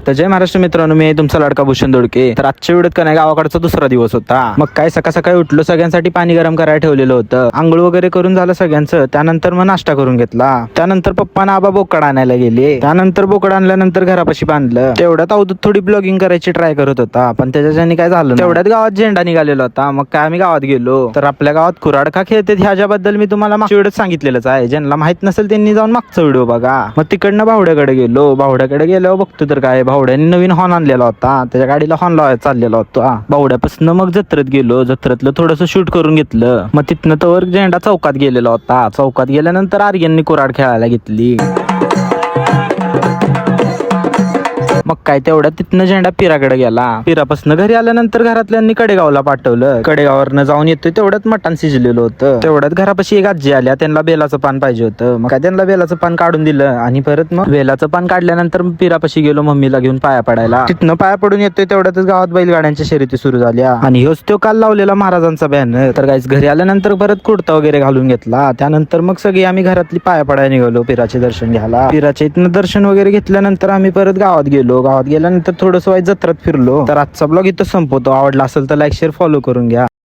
तर जय महाराष्ट्र मित्रांनो, मी तुमचा लाडका भूषण दोडके. तर आजच्या व्हिडिओत का नाही, गावाकडचा दुसरा दिवस होता. मग काय सकाळ सकाळी उठलो, सगळ्यांसाठी पाणी गरम करायला ठेवलेलं होतं. आंघोळ वगैरे करून झालं सगळ्यांचं. त्यानंतर मग नाश्ता करून घेतला. त्यानंतर पप्पा ना आबा बोकड आणायला गेले. त्यानंतर बोकड आणल्यानंतर घरापाशी बांधलं. तेवढ्यात अवधूत थोडी ब्लॉगिंग करायची ट्राय करत होता, पण त्याच्याने काय झालं, तेवढ्यात गावात झेंडा निघालेला होता. मग काय आम्ही गावात गेलो, तर आपल्या गावात कुऱ्हाड का खेळते ह्याच्याबद्दल मी तुम्हाला मागच्या व्हिडिओत सांगितलेलंच आहे. ज्यांना माहित नसेल त्यांनी जाऊन मागचा व्हिडिओ बघा. मग तिकडनं भावड्याकडे गेलो. भावड्याकडे गेल्यावर बघतो तर काय, भावड्याने नवीन हॉर्न आणलेला होता. त्याच्या गाडीला हॉर्न लावायला चाललेला होता. भावड्यापासून मग जत्रेत गेलो. जत्रेतलं थोडंसं शूट करून घेतलं. मग तिथनं तवर झेंडा चौकात गेलेला होता. चौकात गेल्यानंतर आर्यननी कुऱ्हाड खेळायला घेतली. मग काय तेवढ्यात तिथनं झेंडा पिराकडे गेला. पिरापासून घरी आल्यानंतर घरातल्यांनी कडेगावला पाठवलं. कडेगावरनं जाऊन येतोय तेवढ्यात मटण शिजलेलं होतं. तेवढ्यात घरापाशी एक आजी आल्या. त्यांना बेलाचं पान पाहिजे होतं. मग काय त्यांना बेलाचं पान काढून दिलं आणि परत मग बेलाचं पान काढल्यानंतर पिरापाशी गेलो मम्मीला घेऊन पाया पडायला. तिथनं पाया पडून येतोय तेवढ्यातच गावात बैलगाड्यांच्या शर्यती सुरू झाल्या आणि ह्योच तो काल लावलेला महाराजांचा बॅनर. तर गाईस घरी आल्यानंतर परत कुर्ता वगैरे घालून घेतला. त्यानंतर मग सगळी आम्ही घरातली पाया पडायला निघालो पिराचे दर्शन घ्यायला. पिराच्या इथनं दर्शन वगैरे घेतल्यानंतर आम्ही परत गावात गेलो. गावात गेल्यानंतर थोडंसं वाईट जत्रात फिरलो. तर आजचा ब्लॉग इथं संपवतो. आवडला असेल तर लाईक शेअर फॉलो करून घ्या.